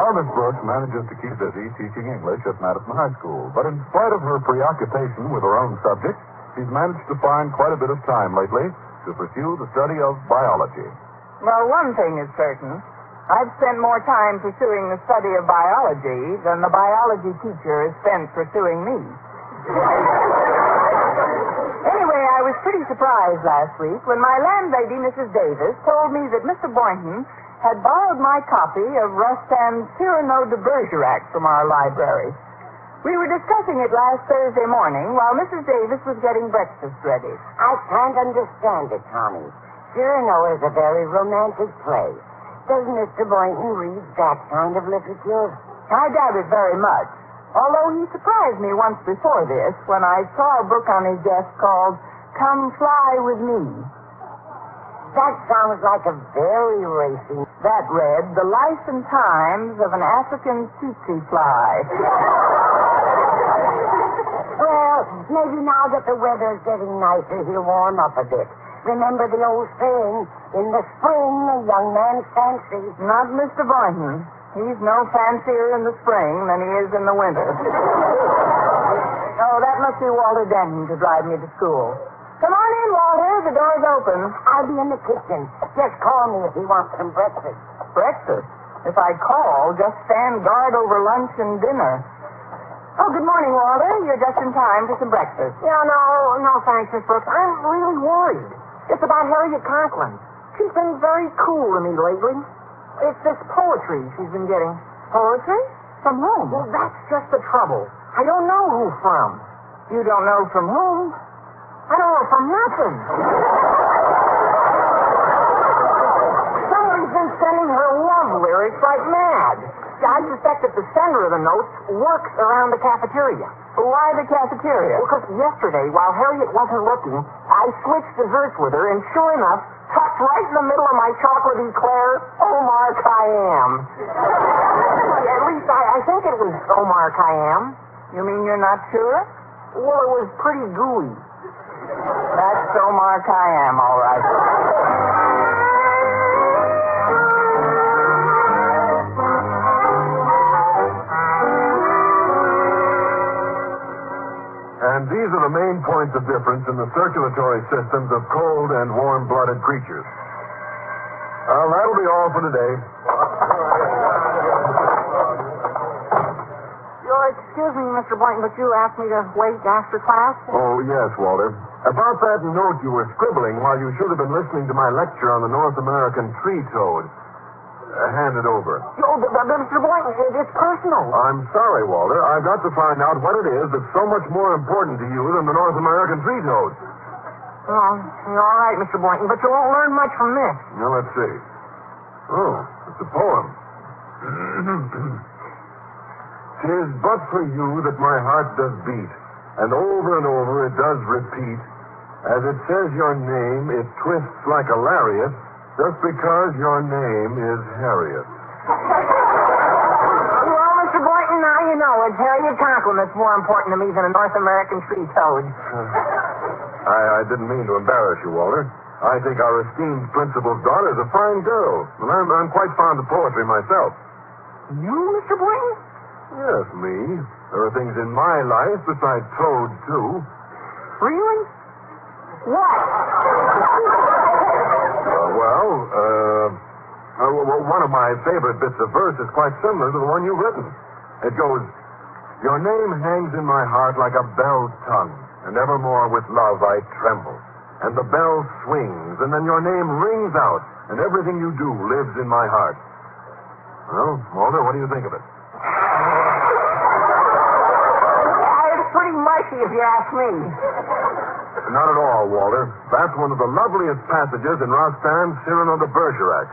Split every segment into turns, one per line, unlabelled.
Our Miss Brooks manages to keep busy teaching English at Madison High School. But in spite of her preoccupation with her own subject, she's managed to find quite a bit of time lately to pursue the study of biology.
Well, one thing is certain. I've spent more time pursuing the study of biology than the biology teacher has spent pursuing me. Anyway, I was pretty surprised last week when my landlady, Mrs. Davis, told me that Mr. Boynton had borrowed my copy of Rostand's Cyrano de Bergerac from our library. We were discussing it last Thursday morning while Mrs. Davis was getting breakfast ready.
I can't understand it, Tommy. Cyrano is a very romantic play. Does Mr. Boynton read that kind of literature?
I doubt it very much. Although he surprised me once before this when I saw a book on his desk called Come Fly With Me.
That sounds like a very racy...
That read, The Life and Times of an African Tsetse Fly.
Well, maybe now that the weather's getting nicer, he'll warm up a bit. Remember the old saying, in the spring, a young man's fancy.
Not Mr. Boynton. He's no fancier in the spring than he is in the winter. Oh, that must be Walter Denton to drive me to school. Come on in, Walter. The door's open.
I'll be in the kitchen. Just call me if you want some breakfast.
Breakfast? If I call, just stand guard over lunch and dinner. Oh, good morning, Walter. You're just in time for some breakfast.
Yeah, no, thanks, Miss Brooks. I'm really worried. It's about Harriet Conklin. She's been very cool to me lately. It's this poetry she's been getting.
Poetry? From whom?
Well, that's just the trouble. I don't know who from.
You don't know from whom?
I don't know from nothing. Somebody's been sending her love lyrics like mad. I suspect that the sender of the notes works around the cafeteria.
Why the cafeteria?
Because yesterday, while Harriet wasn't looking, I switched desserts with her, and sure enough, tucked right in the middle of my chocolate eclair, Omar Khayyam. At least I think it was Omar Khayyam.
You mean you're not sure?
Well, it was pretty gooey.
That's Omar Khayyam, all right.
And these are the main points of difference in the circulatory systems of cold and warm-blooded creatures. Well, that'll be all for today.
Excuse me, Mr. Boynton, but you asked me to wait after class?
Oh, yes, Walter. About that note you were scribbling while you should have been listening to my lecture on the North American tree toad. Hand it over.
Oh, but Mr. Boynton, it's personal.
I'm sorry, Walter. I've got to find out what it is that's so much more important to you than the North American tree toad.
Oh, you're all right, Mr. Boynton, but you won't learn much from this.
Now, let's see. Oh, it's a poem. 'Tis but for you that my heart does beat, and over it does repeat. As it says your name, it twists like a lariat, just because your name is Harriet.
Well, Mr. Boynton, now you know it's Harriet Conklin that's more important to me than a North American tree toad.
I didn't mean to embarrass you, Walter. I think our esteemed principal's daughter is a fine girl, and I'm quite fond of poetry myself.
You, Mr. Boynton?
Yes, me. There are things in my life besides toads, too.
Really? What?
One of my favorite bits of verse is quite similar to the one you've written. It goes, your name hangs in my heart like a bell's tongue, and evermore with love I tremble. And the bell swings, and then your name rings out, and everything you do lives in my heart. Well, Walter, what do you think of it?
It's pretty mushy, if you ask me.
Not at all, Walter. That's one of the loveliest passages in Rostand's Cyrano de Bergerac.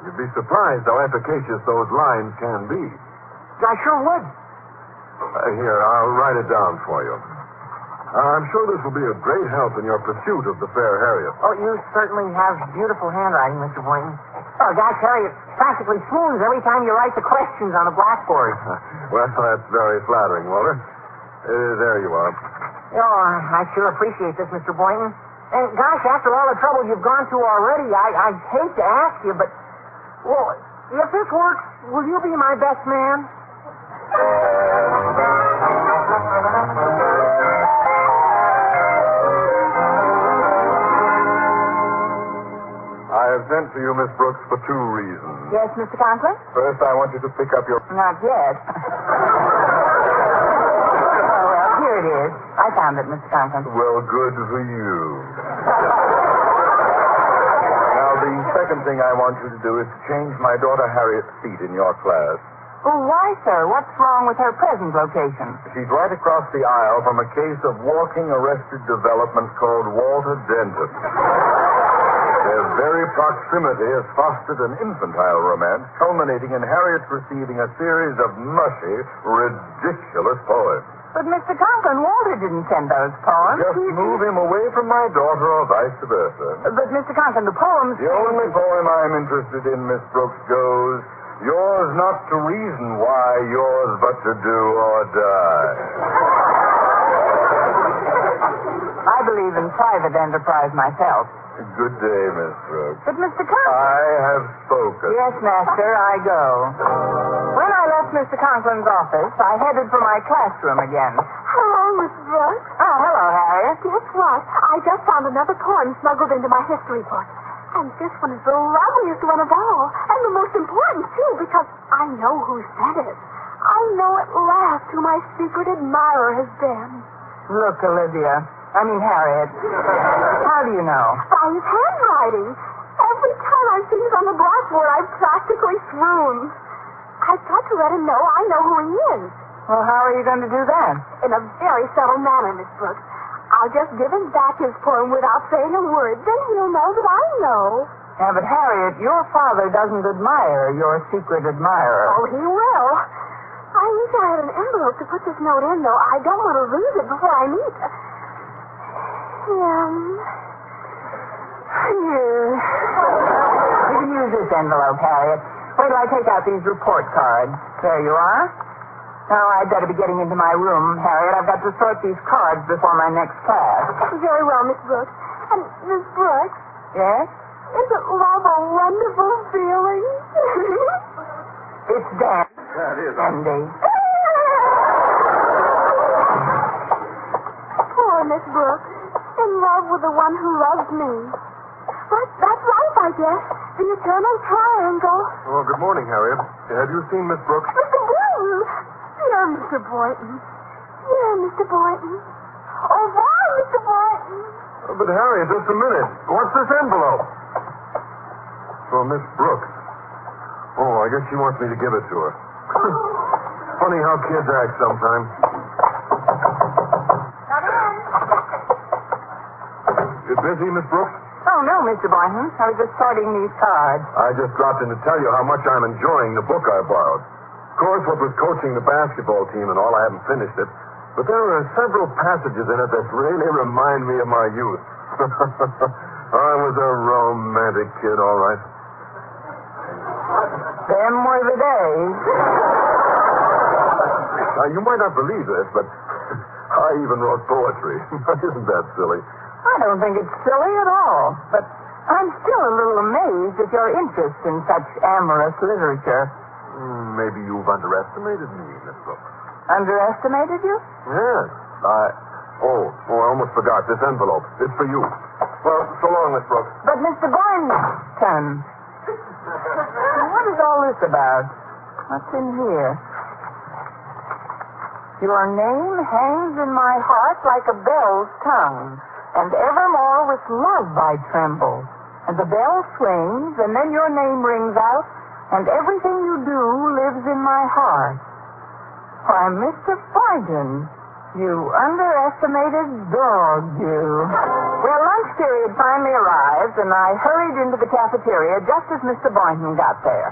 You'd be surprised how efficacious those lines can be.
I sure would.
Here, I'll write it down for you. I'm sure this will be a great help in your pursuit of the fair Harriet.
Oh, you certainly have beautiful handwriting, Mr. Boynton. Oh, gosh, Harriet practically swoons every time you write the questions on the blackboard.
Well, that's very flattering, Walter. There you are.
Oh, I sure appreciate this, Mr. Boynton. And, gosh, after all the trouble you've gone through already, I'd hate to ask you, but, well, if this works, will you be my best man?
I have sent for you, Miss Brooks, for two reasons.
Yes, Mr. Conklin?
First, I want you to pick up your...
Not yet. Oh, well, here it is. I found it, Mr. Conklin.
Well, good for you. Now, the second thing I want you to do is to change my daughter Harriet's seat in your class.
Oh, why, sir? What's wrong with her present location?
She's right across the aisle from a case of walking arrested development called Walter Denton. Their very proximity has fostered an infantile romance, culminating in Harriet's receiving a series of mushy, ridiculous poems.
But, Mr. Conklin, Walter didn't send those poems.
Just move him away from my daughter or vice versa.
But, Mr. Conklin, the poems...
The only poem I'm interested in, Miss Brooks, goes, yours not to reason why, yours but to do or die.
I believe in private enterprise myself.
Good day, Miss Brooks.
But, Mr. Conklin...
I have spoken.
Yes, master, I go. When I left Mr. Conklin's office, I headed for my classroom again.
Hello, Miss Brooks.
Oh, hello, Harriet.
Guess what? I just found another poem smuggled into my history book. And this one is the loveliest one of all. And the most important, too, because I know who said it. I know at last who my secret admirer has been.
Look, Harriet. How do you know?
By his handwriting. Every time I see it on the blackboard, I practically swoon. I've got to let him know I know who he is.
Well, how are you going to do that?
In a very subtle manner, Miss Brooks. I'll just give him back his poem without saying a word. Then he'll know that I know.
Yeah, but Harriet, your father doesn't admire your secret admirer.
Oh, he will. I wish I had an envelope to put this note in, though. I don't want to lose it before I meet...
You can use this envelope, Harriet. Wait till I take out these report cards. There you are. Now, I'd better be getting into my room, Harriet. I've got to sort these cards before my next class.
Very well, Miss Brooks. And, Miss Brooks,
Yes?
isn't love a wonderful feeling?
It's Dan.
That is.
Andy.
Poor Miss Brooks. In love with the one who loves me. But that's life, I guess. The eternal triangle.
Oh, good morning, Harriet. Have you seen Miss Brooks?
Mr. Boynton. Dear Mr. Boynton. Dear Mr. Boynton. Au revoir, Mr. Boynton.
But, Harriet, just a minute. What's this envelope? For Miss Brooks. Oh, I guess she wants me to give it to her. Funny how kids act sometimes. You busy, Miss Brooks?
Oh, no, Mr. Boynton. I was just sorting these cards.
I just dropped in to tell you how much I'm enjoying the book I borrowed. Of course, what with coaching the basketball team and all, I haven't finished it. But there are several passages in it that really remind me of my youth. I was a romantic kid, all right.
Them were the days.
Now, you might not believe this, but I even wrote poetry. Isn't that silly?
I don't think it's silly at all. But I'm still a little amazed at your interest in such amorous literature.
Maybe you've underestimated me, Miss Brooks.
Underestimated you?
Yes. I almost forgot. This envelope. It's for you. Well, so long, Miss Brooks.
But, Mr. Boynton, what is all this about? What's in here? Your name hangs in my heart like a bell's tongue, and evermore with love I tremble. And the bell swings, and then your name rings out, and everything you do lives in my heart. Why, Mr. Boynton, you underestimated dog, you. Well, lunch period finally arrived, and I hurried into the cafeteria just as Mr. Boynton got there.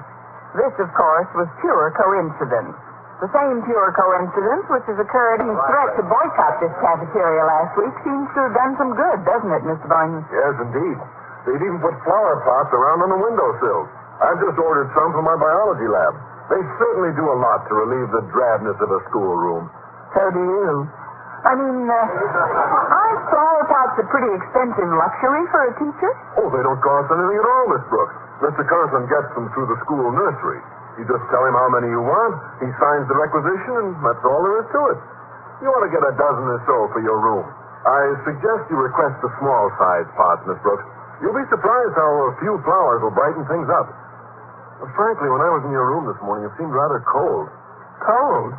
This, of course, was pure coincidence. The same pure coincidence which has occurred in his threat to boycott this cafeteria last week seems to have done some good, doesn't it, Mr. Boynton?
Yes, indeed. They've even put flower pots around on the windowsills. I've just ordered some for my biology lab. They certainly do a lot to relieve the drabness of a schoolroom.
So do you. Aren't flower pots a pretty expensive luxury for a teacher?
Oh, they don't cost anything at all, Miss Brooks. Mr. Conklin gets them through the school nursery. You just tell him how many you want, he signs the requisition, and that's all there is to it. You ought to get a dozen or so for your room. I suggest you request a small-sized pot, Miss Brooks. You'll be surprised how a few flowers will brighten things up. But frankly, when I was in your room this morning, it seemed rather cold.
Cold?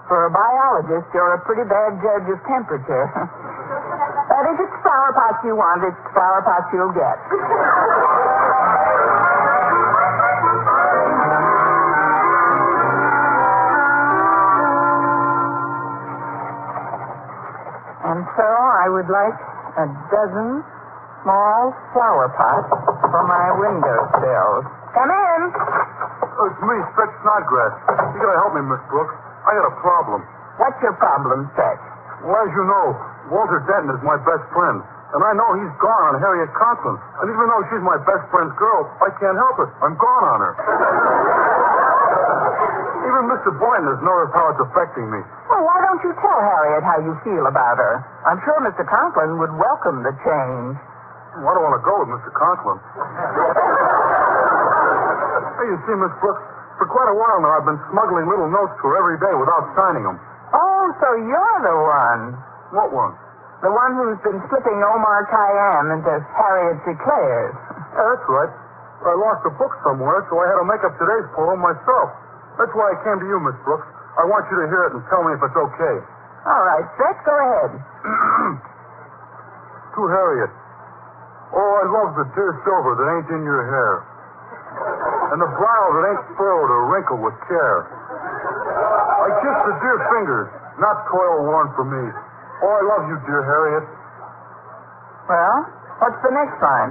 For a biologist, you're a pretty bad judge of temperature. But if it's flower pots you want, it's flower pots you'll get. And so I would like a dozen small flower pots for my windowsills. Come in.
Oh, it's me, Stretch Snodgrass. You gotta help me, Miss Brooks. I got a problem.
What's your problem, Stretch?
Well, as you know, Walter Denton is my best friend. And I know he's gone on Harriet Conklin. And even though she's my best friend's girl, I can't help it. I'm gone on her. Even Mr. Boynton has noticed how it's affecting me.
Well, why don't you tell Harriet how you feel about her? I'm sure Mr. Conklin would welcome the change.
Well, I don't want to go with Mr. Conklin. Hey, you see, Miss Brooks, for quite a while now, I've been smuggling little notes to her every day without signing them.
Oh, so you're the one.
What one?
The one who's been slipping Omar Khayyam into Harriet Declares.
Yeah, that's right. I lost a book somewhere, so I had to make up today's poem myself. That's why I came to you, Miss Brooks. I want you to hear it and tell me if it's okay.
All right, Stretch, go ahead.
To Harriet. Oh, I love the dear silver that ain't in your hair. And the brow that ain't furrowed or wrinkled with care. I kiss the dear fingers, not toil-worn for me. Oh, I love you, dear Harriet.
Well, what's the next line?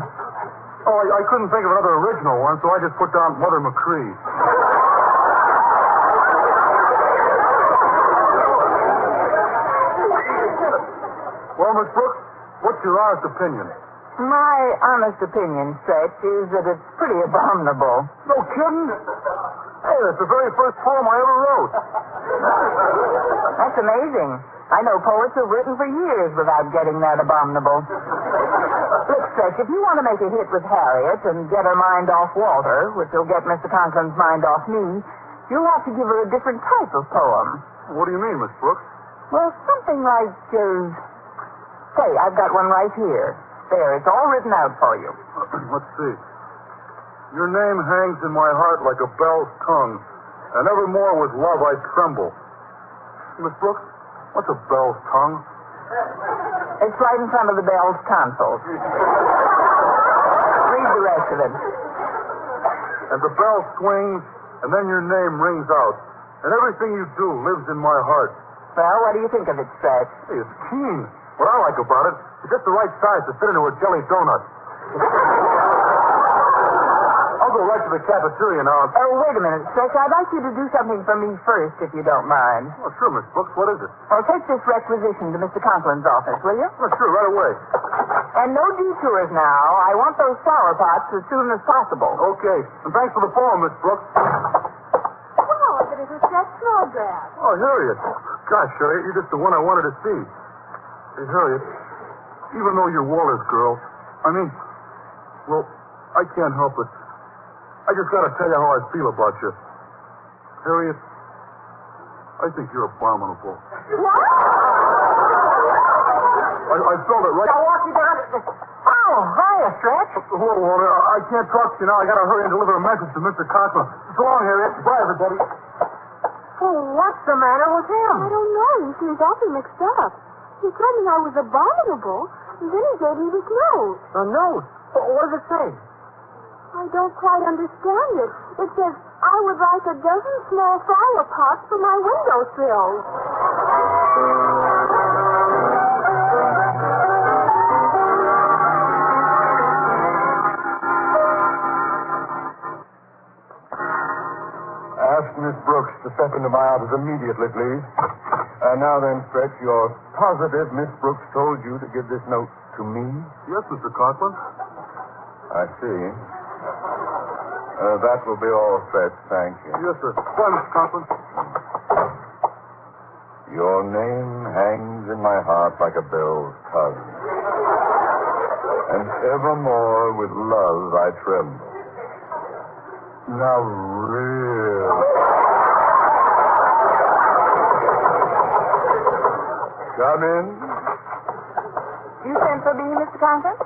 Oh, I couldn't think of another original one, so I just put down Mother McCree. Well, Miss Brooks, what's your honest opinion?
My honest opinion, Stretch, is that it's pretty abominable.
No kidding? Hey, that's the very first poem I ever wrote.
That's amazing. I know poets who've written for years without getting that abominable. Look, Stretch, if you want to make a hit with Harriet and get her mind off Walter, which will get Mr. Conklin's mind off me, you'll have to give her a different type of poem.
What do you mean, Miss Brooks?
Well, something like, say, I've got one right here. There, it's all written out for you.
Let's see. Your name hangs in my heart like a bell's tongue, and evermore with love I tremble. Miss Brooks, what's a bell's tongue?
It's right in front of the bell's tonsils. Read the rest of it.
And the bell swings, and then your name rings out, and everything you do lives in my heart.
Well, what do you think of it, Stretch?
Hey, it's keen. What I like about it, it's just the right size to fit into a jelly donut. I'll go right to the cafeteria now.
Oh, wait a minute, Stretch. I'd like you to do something for me first, if you don't mind.
Oh, sure, Miss Brooks. What is it?
Well, take this requisition to Mr. Conklin's office, will you?
Oh, sure, right away.
And no detours now. I want those flower pots as soon as possible.
Okay. And thanks for the poem, Miss Brooks.
Wow, but it was Stretch Snodgrass.
Oh, Harriet. Gosh, Harriet, you're just the one I wanted to see. Hey, Harriet, even though you're Walter's girl, well, I can't help it. I just gotta tell you how I feel about you. Harriet, I think you're abominable.
What?
I felt it right.
I'll walk you down to the...
Oh, hiya, Stretch.
Hello, Walter. I can't talk to you now. I gotta hurry and deliver a message to Mr. Conklin. So long, Harriet. Bye, everybody.
Well, what's the matter with him?
I don't know. He seems awfully mixed up. He told me I was abominable, and then he gave me this note.
A note? What does it say?
I don't quite understand it. It says, I would like a dozen small flower pots for my windowsills.
Ask Miss Brooks to step into my office immediately, please. Now then, Stretch, you're positive Miss Brooks told you to give this note to me? Yes, Mr. Conklin. I see. That will be all, Stretch. Thank you. Yes, sir. Bye, Mr. Conklin. Your name hangs in my heart like a bell's tongue. And evermore with love I tremble. Now really. Come in.
You sent for me, Mr. Conklin?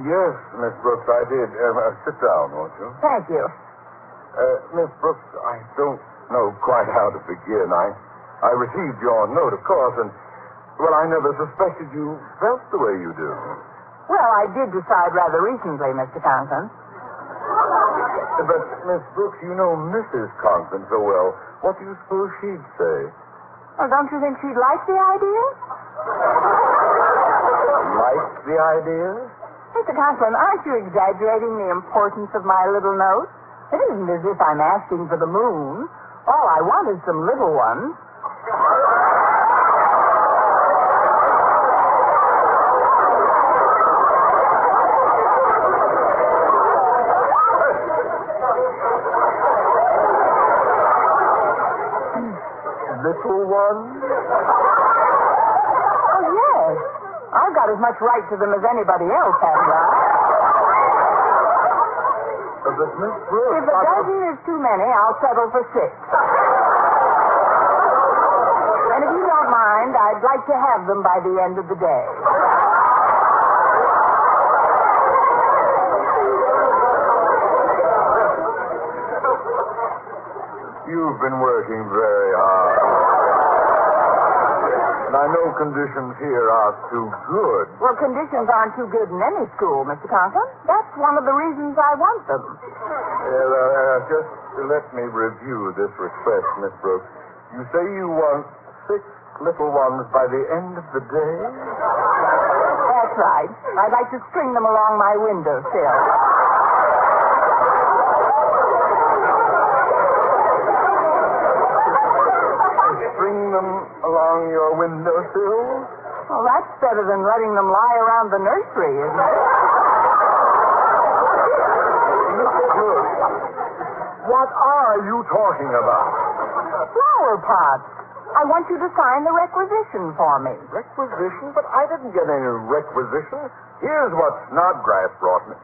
Yes, Miss Brooks, I did. Sit down, won't you?
Thank you.
Miss Brooks, I don't know quite how to begin. I received your note, of course, and, well, I never suspected you felt the way you do.
Well, I did decide rather recently, Mr. Conklin.
But, Miss Brooks, you know Mrs. Conklin so well. What do you suppose she'd say?
Well, don't you think she'd like the idea?
Like the idea?
Mr. Conklin, aren't you exaggerating the importance of my little note? It isn't as if I'm asking for the moon. All I want is some little ones.
Little one?
Oh, yes. I've got as much right to them as anybody else, haven't I?
But Miss Brooks...
If a dozen is too many, I'll settle for 6. And if you don't mind, I'd like to have them by the end of the day.
You've been working very hard. And I know conditions here are too good.
Well, conditions aren't too good in any school, Mr. Conklin. That's one of the reasons I want them.
Just let me review this request, Miss Brooks. You say you want 6 little ones by the end of the day?
That's right. I'd like to string them along my windowsill.
String them along your windowsill?
Well, that's better than letting them lie around the nursery, isn't it?
What are you talking about?
Flower pots. I want you to sign the requisition for me.
Requisition? But I didn't get any requisition. Here's what Snodgrass brought me.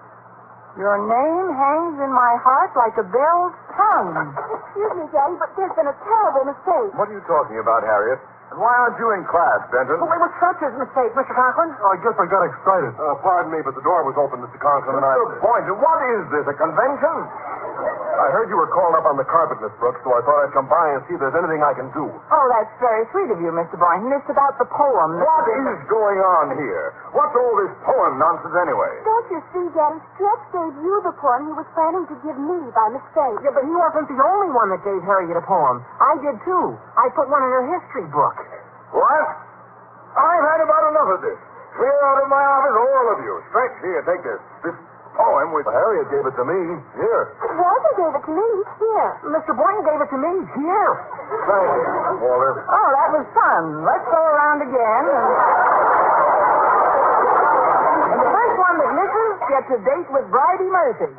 Your name hangs in my heart like a bell's tongue.
Excuse me, Daddy, but there's been a terrible mistake.
What are you talking about, Harriet? And why aren't you in class, Benton?
Well, it was Church's mistake, Mr. Conklin.
I guess I got excited. Pardon me, but the door was open, Mr. Conklin, and Mr. Boynton, what is this, a convention? I heard you were called up on the carpet, Miss Brooks, so I thought I'd come by and see if there's anything I can do.
Oh, that's very sweet of you, Mr. Boynton. It's about the poem.
What is going on here? What's all this poem nonsense anyway?
Don't you see, Daddy? Stretch gave you the poem he was planning to give me by mistake.
Yeah, but he wasn't the only one that gave Harriet a poem. I did, too. I put one in her history book.
What? I've had about enough of this. Clear out of my office, all of you. Stretch, here, take this. This poem with Harriet gave it to me. Here.
Walter gave it to me. Here.
Mr. Boynton gave it to me. Here.
Thank you, Walter.
Oh, that was fun. Let's go around again. And the first one that misses gets a date with Bridie Murphy.